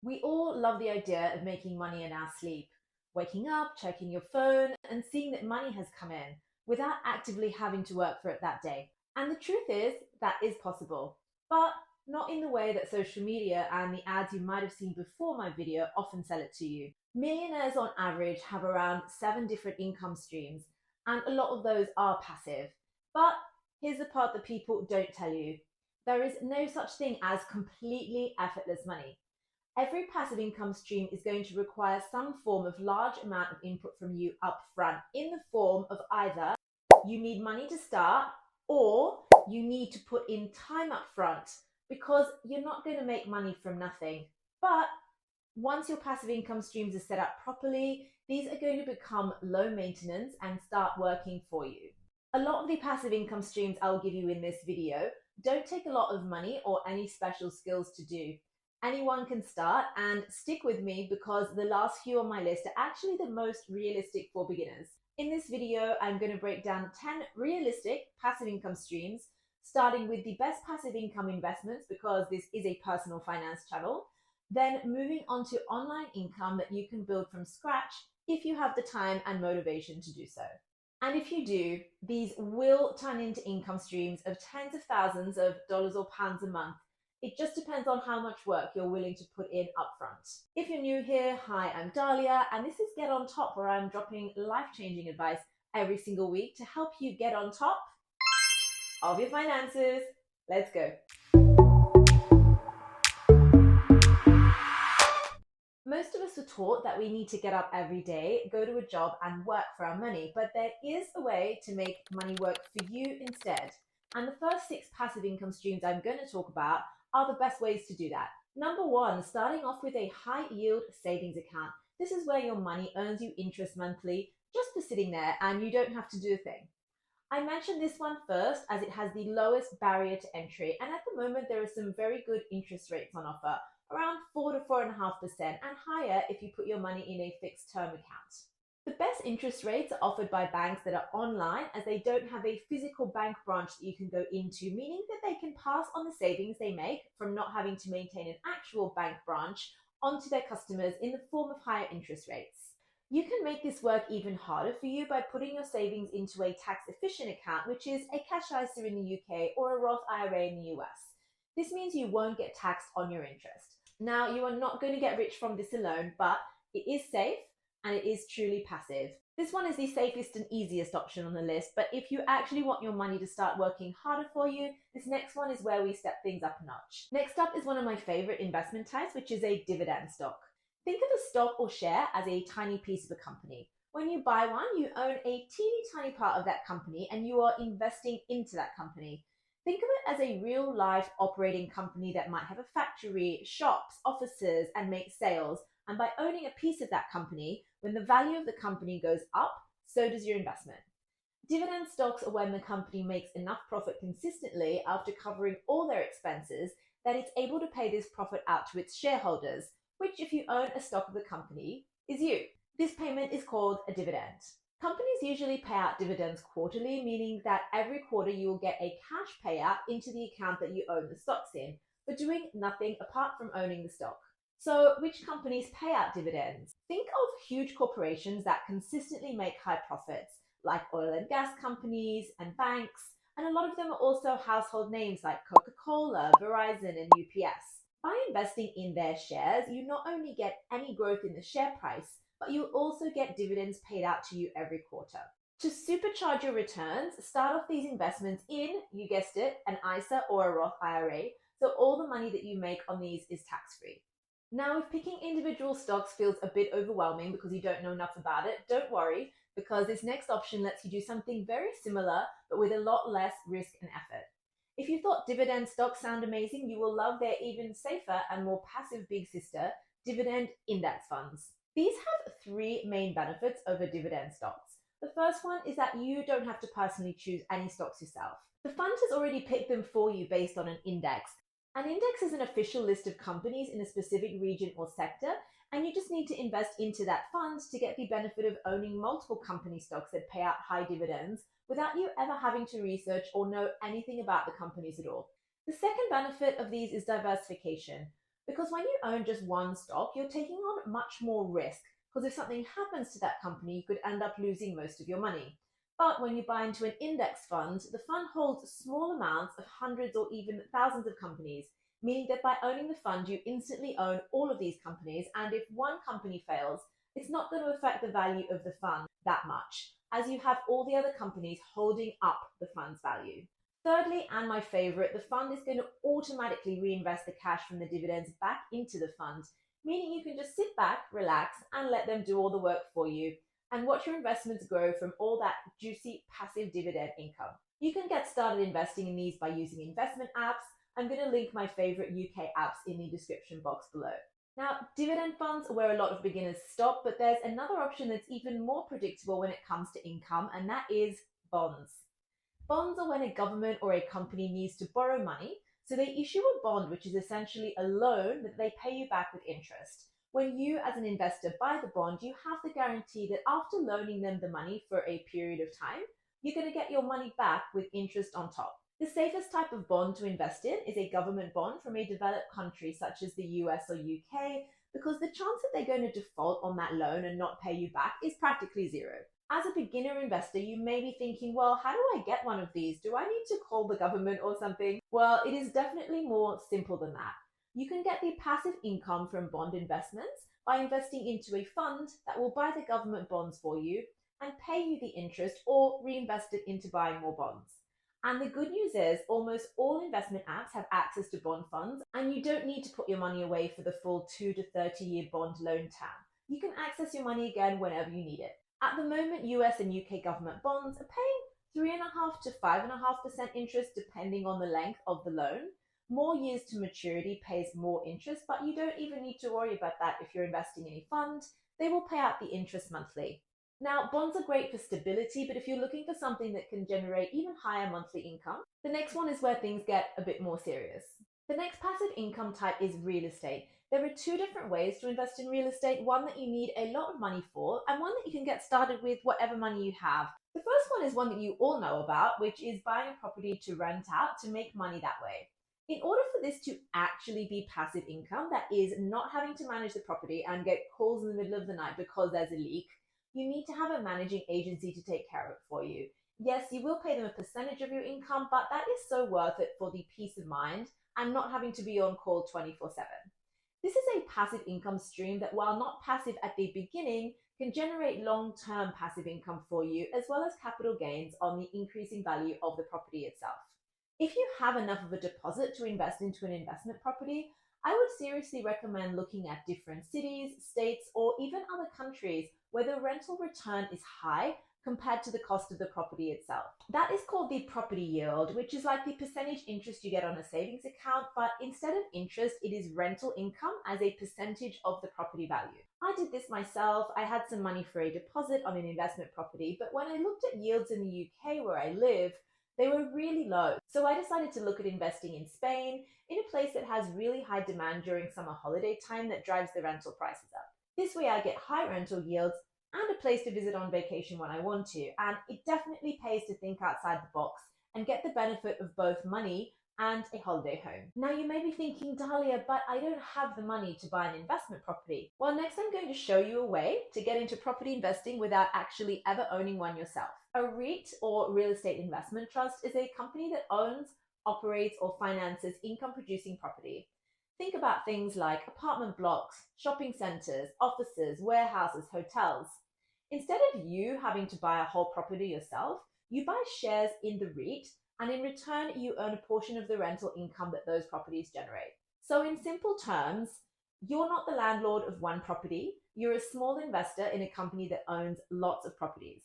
We all love the idea of making money in our sleep, waking up, checking your phone, and seeing that money has come in without actively having to work for it that day. And the truth is, that is possible, but not in the way that social media and the ads you might have seen before my video often sell it to you. Millionaires on average have around 7 different income streams, and a lot of those are passive. But here's the part that people don't tell you. There is no such thing as completely effortless money. Every passive income stream is going to require some form of large amount of input from you up front in the form of either you need money to start or you need to put in time up front because you're not going to make money from nothing. But once your passive income streams are set up properly, these are going to become low maintenance and start working for you. A lot of the passive income streams I'll give you in this video don't take a lot of money or any special skills to do. Anyone can start, and stick with me because the last few on my list are actually the most realistic for beginners. In this video, I'm going to break down 10 realistic passive income streams, starting with the best passive income investments because this is a personal finance channel, then moving on to online income that you can build from scratch if you have the time and motivation to do so. And if you do, these will turn into income streams of tens of thousands of dollars or pounds a month. It just depends on how much work you're willing to put in upfront. If you're new here, hi, I'm Dahlia, and this is Get On Top, where I'm dropping life-changing advice every single week to help you get on top of your finances. Let's go. Most of us are taught that we need to get up every day, go to a job, and work for our money, but there is a way to make money work for you instead. And the first 6 passive income streams I'm going to talk about are the best ways to do that. Number 1, starting off with a high yield savings account. This is where your money earns you interest monthly just for sitting there and you don't have to do a thing. I mentioned this one first as it has the lowest barrier to entry, and at the moment there are some very good interest rates on offer, around 4 to 4.5% and higher if you put your money in a fixed term account. The best interest rates are offered by banks that are online, as they don't have a physical bank branch that you can go into, meaning that they can pass on the savings they make from not having to maintain an actual bank branch onto their customers in the form of higher interest rates. You can make this work even harder for you by putting your savings into a tax-efficient account, which is a cash ISA in the UK or a Roth IRA in the US. This means you won't get taxed on your interest. Now, you are not going to get rich from this alone, but it is safe and it is truly passive. This one is the safest and easiest option on the list, but if you actually want your money to start working harder for you, this next one is where we step things up a notch. Next up is one of my favorite investment types, which is a dividend stock. Think of a stock or share as a tiny piece of a company. When you buy one, you own a teeny tiny part of that company and you are investing into that company. Think of it as a real life operating company that might have a factory, shops, offices, and make sales. And by owning a piece of that company, when the value of the company goes up, so does your investment. Dividend stocks are when the company makes enough profit consistently after covering all their expenses that it's able to pay this profit out to its shareholders, which, if you own a stock of the company, is you. This payment is called a dividend. Companies usually pay out dividends quarterly, meaning that every quarter you will get a cash payout into the account that you own the stocks in, for doing nothing apart from owning the stock. So, which companies pay out dividends? Think of huge corporations that consistently make high profits, like oil and gas companies and banks, and a lot of them are also household names like Coca-Cola, Verizon, and UPS. By investing in their shares, you not only get any growth in the share price, but you also get dividends paid out to you every quarter. To supercharge your returns, start off these investments in, you guessed it, an ISA or a Roth IRA, so all the money that you make on these is tax-free. Now, if picking individual stocks feels a bit overwhelming because you don't know enough about it, don't worry, because this next option lets you do something very similar, but with a lot less risk and effort. If you thought dividend stocks sound amazing, you will love their even safer and more passive big sister, dividend index funds. These have 3 main benefits over dividend stocks. The first one is that you don't have to personally choose any stocks yourself. The fund has already picked them for you based on an index. An index is an official list of companies in a specific region or sector, and you just need to invest into that fund to get the benefit of owning multiple company stocks that pay out high dividends without you ever having to research or know anything about the companies at all. The second benefit of these is diversification. Because when you own just one stock, you're taking on much more risk, because if something happens to that company, you could end up losing most of your money. But when you buy into an index fund, the fund holds small amounts of hundreds or even thousands of companies, meaning that by owning the fund, you instantly own all of these companies, and if one company fails, it's not going to affect the value of the fund that much, as you have all the other companies holding up the fund's value. Thirdly, and my favorite, the fund is going to automatically reinvest the cash from the dividends back into the fund, meaning you can just sit back, relax, and let them do all the work for you and watch your investments grow from all that juicy passive dividend income. You can get started investing in these by using investment apps. I'm going to link my favorite UK apps in the description box below. Now, dividend funds are where a lot of beginners stop, but there's another option that's even more predictable when it comes to income, and that is bonds. Bonds are when a government or a company needs to borrow money, so they issue a bond, which is essentially a loan that they pay you back with interest. When you, as an investor, buy the bond, you have the guarantee that after loaning them the money for a period of time, you're going to get your money back with interest on top. The safest type of bond to invest in is a government bond from a developed country such as the US or UK, because the chance that they're going to default on that loan and not pay you back is practically zero. As a beginner investor, you may be thinking, well, how do I get one of these? Do I need to call the government or something? Well, it is definitely more simple than that. You can get the passive income from bond investments by investing into a fund that will buy the government bonds for you and pay you the interest or reinvest it into buying more bonds. And the good news is almost all investment apps have access to bond funds, and you don't need to put your money away for the full 2 to 30-year bond loan term. You can access your money again whenever you need it. At the moment, US and UK government bonds are paying 3.5% to 5.5% interest depending on the length of the loan. More years to maturity pays more interest, but you don't even need to worry about that if you're investing in a fund. They will pay out the interest monthly. Now, bonds are great for stability, but if you're looking for something that can generate even higher monthly income, the next one is where things get a bit more serious. The next passive income type is real estate. There are two different ways to invest in real estate, one that you need a lot of money for, and one that you can get started with whatever money you have. The first one is one that you all know about, which is buying a property to rent out to make money that way. In order for this to actually be passive income, that is not having to manage the property and get calls in the middle of the night because there's a leak, you need to have a managing agency to take care of it for you. Yes, you will pay them a percentage of your income, but that is so worth it for the peace of mind and not having to be on call 24/7. This is a passive income stream that, while not passive at the beginning, can generate long-term passive income for you, as well as capital gains on the increasing value of the property itself. If you have enough of a deposit to invest into an investment property, I would seriously recommend looking at different cities, states, or even other countries where the rental return is high compared to the cost of the property itself. That is called the property yield, which is like the percentage interest you get on a savings account, but instead of interest, it is rental income as a percentage of the property value. I did this myself. I had some money for a deposit on an investment property, but when I looked at yields in the UK where I live, they were really low. So I decided to look at investing in Spain, in a place that has really high demand during summer holiday time that drives the rental prices up. This way I get high rental yields and a place to visit on vacation when I want to. And it definitely pays to think outside the box and get the benefit of both money and a holiday home. Now you may be thinking, Dahlia, but I don't have the money to buy an investment property. Well, next I'm going to show you a way to get into property investing without actually ever owning one yourself. A REIT, or real estate investment trust, is a company that owns, operates, or finances income-producing property. Think about things like apartment blocks, shopping centers, offices, warehouses, hotels. Instead of you having to buy a whole property yourself, you buy shares in the REIT, and in return, you earn a portion of the rental income that those properties generate. So in simple terms, you're not the landlord of one property, you're a small investor in a company that owns lots of properties.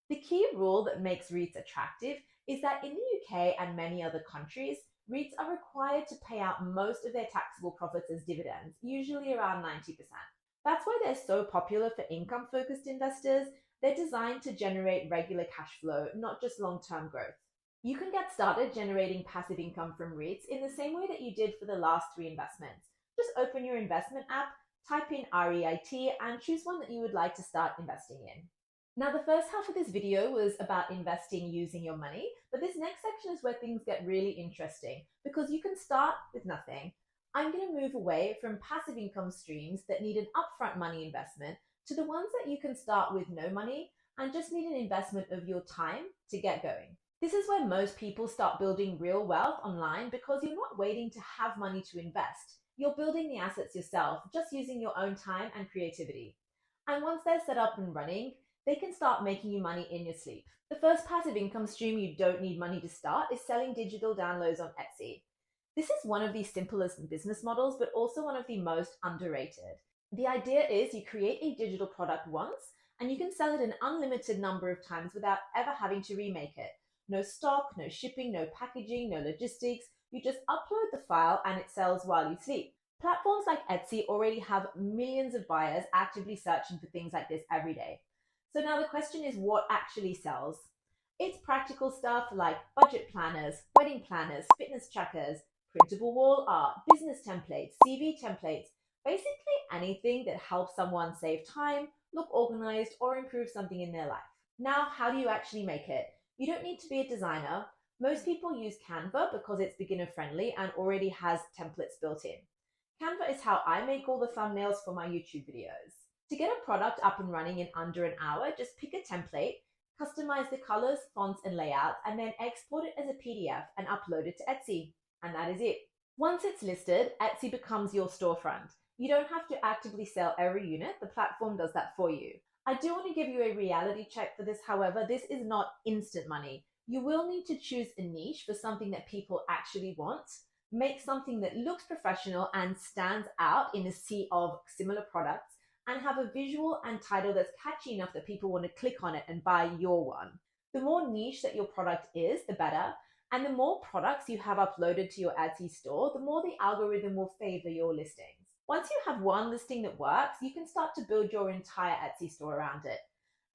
The key rule that makes REITs attractive is that in the UK and many other countries, REITs are required to pay out most of their taxable profits as dividends, usually around 90%. That's why they're so popular for income-focused investors. They're designed to generate regular cash flow, not just long-term growth. You can get started generating passive income from REITs in the same way that you did for the last 3 investments. Just open your investment app, type in REIT, and choose one that you would like to start investing in. Now, the first half of this video was about investing using your money, but this next section is where things get really interesting because you can start with nothing. I'm going to move away from passive income streams that need an upfront money investment to the ones that you can start with no money and just need an investment of your time to get going. This is where most people start building real wealth online because you're not waiting to have money to invest. You're building the assets yourself, just using your own time and creativity. And once they're set up and running, they can start making you money in your sleep. The first passive income stream you don't need money to start is selling digital downloads on Etsy. This is one of the simplest business models, but also one of the most underrated. The idea is you create a digital product once, and you can sell it an unlimited number of times without ever having to remake it. No stock, no shipping, no packaging, no logistics. You just upload the file and it sells while you sleep. Platforms like Etsy already have millions of buyers actively searching for things like this every day. So now the question is, what actually sells? It's practical stuff like budget planners, wedding planners, fitness trackers, printable wall art, business templates, CV templates, basically anything that helps someone save time, look organized, or improve something in their life. Now, how do you actually make it? You don't need to be a designer. Most people use Canva because it's beginner friendly and already has templates built in. Canva is how I make all the thumbnails for my YouTube videos. To get a product up and running in under an hour, just pick a template, customize the colors, fonts, and layouts, and then export it as a PDF and upload it to Etsy. And that is it. Once it's listed, Etsy becomes your storefront. You don't have to actively sell every unit. The platform does that for you. I do want to give you a reality check for this, however. This is not instant money. You will need to choose a niche for something that people actually want. Make something that looks professional and stands out in a sea of similar products, and have a visual and title that's catchy enough that people want to click on it and buy your one. The more niche that your product is, the better. And the more products you have uploaded to your Etsy store, the more the algorithm will favor your listings. Once you have one listing that works, you can start to build your entire Etsy store around it.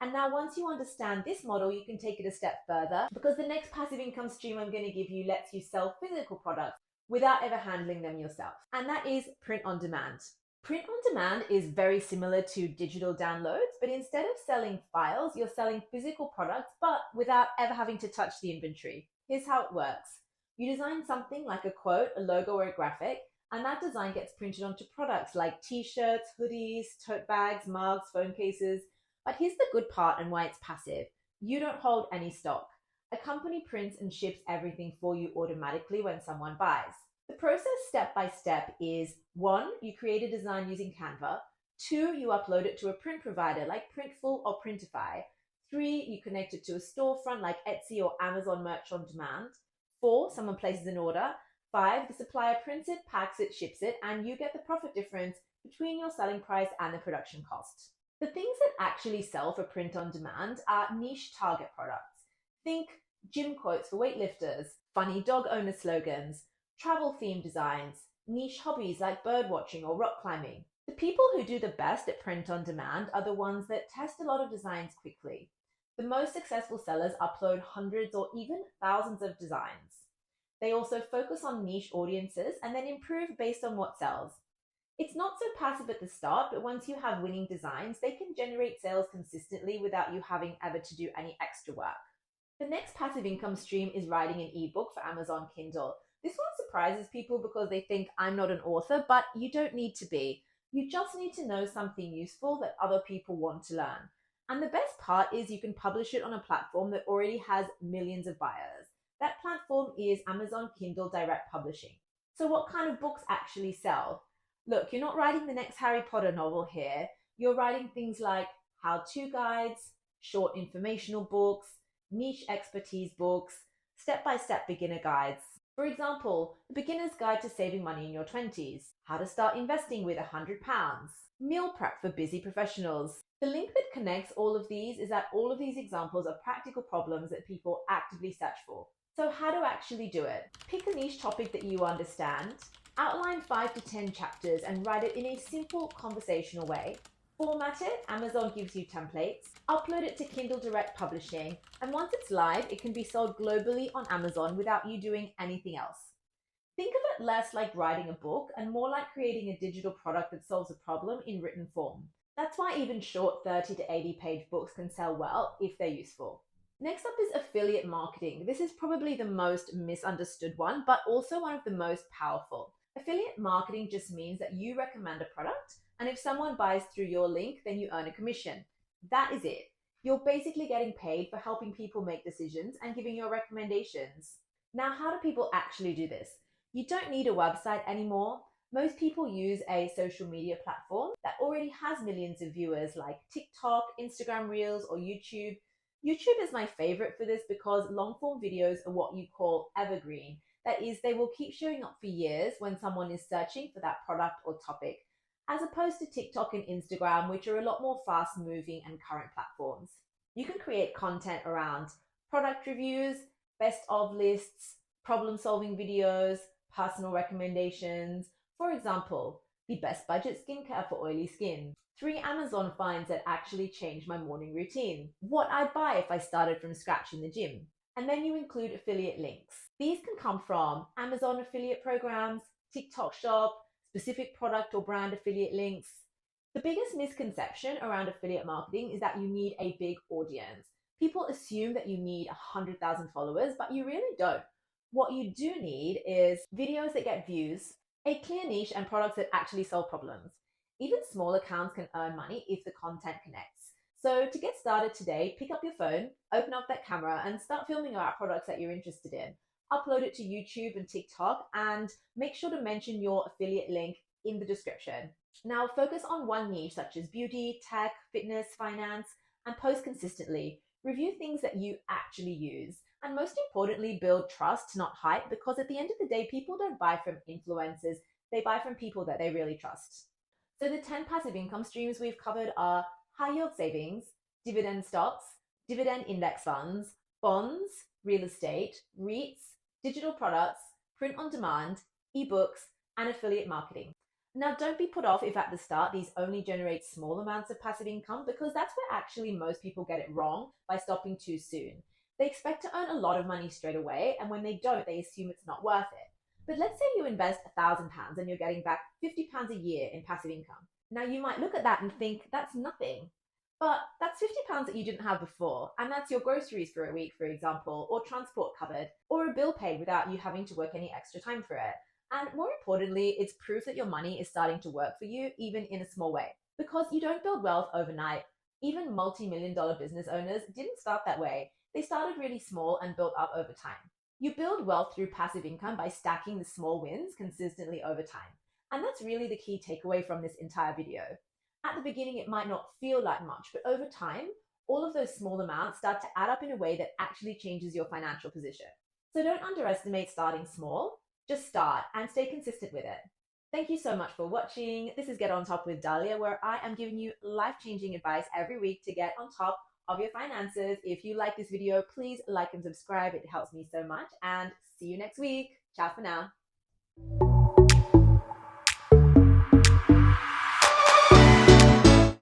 And now once you understand this model, you can take it a step further, because the next passive income stream I'm going to give you lets you sell physical products without ever handling them yourself. And that is print on demand. Print on demand is very similar to digital downloads, but instead of selling files, you're selling physical products, but without ever having to touch the inventory. Here's how it works. You design something like a quote, a logo, or a graphic, and that design gets printed onto products like t-shirts, hoodies, tote bags, mugs, phone cases. But here's the good part and why it's passive. You don't hold any stock. A company prints and ships everything for you automatically when someone buys. The process step by step is 1, you create a design using Canva. 2, you upload it to a print provider like Printful or Printify. 3, you connect it to a storefront like Etsy or Amazon Merch on Demand. 4, someone places an order. 5, the supplier prints it, packs it, ships it, and you get the profit difference between your selling price and the production cost. The things that actually sell for print on demand are niche target products. Think gym quotes for weightlifters, funny dog owner slogans, travel themed designs, niche hobbies like bird watching or rock climbing. The people who do the best at print on demand are the ones that test a lot of designs quickly. The most successful sellers upload hundreds or even thousands of designs. They also focus on niche audiences and then improve based on what sells. It's not so passive at the start, but once you have winning designs, they can generate sales consistently without you having ever to do any extra work. The next passive income stream is writing an ebook for Amazon Kindle. This one surprises people because they think I'm not an author, but you don't need to be. You just need to know something useful that other people want to learn. And the best part is you can publish it on a platform that already has millions of buyers. That platform is Amazon Kindle Direct Publishing. So what kind of books actually sell? Look, you're not writing the next Harry Potter novel here. You're writing things like how-to guides, short informational books, niche expertise books, step-by-step beginner guides. For example, The Beginner's Guide to Saving Money in Your 20s, How to Start Investing with £100, Meal Prep for Busy Professionals. The link that connects all of these is that all of these examples are practical problems that people actively search for. So how to actually do it? Pick a niche topic that you understand, outline 5 to 10 chapters and write it in a simple conversational way. Format it, Amazon gives you templates, upload it to Kindle Direct Publishing, and once it's live, it can be sold globally on Amazon without you doing anything else. Think of it less like writing a book and more like creating a digital product that solves a problem in written form. That's why even short 30 to 80 page books can sell well if they're useful. Next up is affiliate marketing. This is probably the most misunderstood one, but also one of the most powerful. Affiliate marketing just means that you recommend a product, and if someone buys through your link, then you earn a commission. That is it. You're basically getting paid for helping people make decisions and giving your recommendations. Now, how do people actually do this? You don't need a website anymore. Most people use a social media platform that already has millions of viewers like TikTok, Instagram Reels, or YouTube. YouTube is my favorite for this because long form videos are what you call evergreen. That is, they will keep showing up for years when someone is searching for that product or topic, as opposed to TikTok and Instagram, which are a lot more fast moving and current platforms. You can create content around product reviews, best of lists, problem solving videos, personal recommendations. For example, the best budget skincare for oily skin, 3 Amazon finds that actually changed my morning routine, what I'd buy if I started from scratch in the gym. And then you include affiliate links. These can come from Amazon affiliate programs, TikTok shop, specific product or brand affiliate links. The biggest misconception around affiliate marketing is that you need a big audience. People assume that you need 100,000 followers, but you really don't. What you do need is videos that get views, a clear niche, and products that actually solve problems. Even small accounts can earn money if the content connects. So to get started today, pick up your phone, open up that camera, and start filming about products that you're interested in. Upload it to YouTube and TikTok, and make sure to mention your affiliate link in the description. Now focus on one niche such as beauty, tech, fitness, finance, and post consistently. Review things that you actually use. And most importantly, build trust, not hype, because at the end of the day, people don't buy from influencers, they buy from people that they really trust. So the 10 passive income streams we've covered are high yield savings, dividend stocks, dividend index funds, bonds, real estate, REITs, digital products, print on demand, ebooks, and affiliate marketing. Now, don't be put off if at the start these only generate small amounts of passive income, because that's where actually most people get it wrong by stopping too soon. They expect to earn a lot of money straight away, and when they don't, they assume it's not worth it. But let's say you invest £1,000 and you're getting back £50 a year in passive income. Now, you might look at that and think that's nothing. But that's £50 that you didn't have before, and that's your groceries for a week, for example, or transport covered, or a bill paid without you having to work any extra time for it. And more importantly, it's proof that your money is starting to work for you, even in a small way. Because you don't build wealth overnight. Even multi-million-dollar business owners didn't start that way. They started really small and built up over time. You build wealth through passive income by stacking the small wins consistently over time. And that's really the key takeaway from this entire video. At the beginning, it might not feel like much, but over time, all of those small amounts start to add up in a way that actually changes your financial position. So don't underestimate starting small. Just start and stay consistent with it. Thank you so much for watching. This is Get On Top with Dahlia, where I am giving you life-changing advice every week to get on top of your finances. If you like this video, please like and subscribe. It helps me so much. And see you next week. Ciao for now.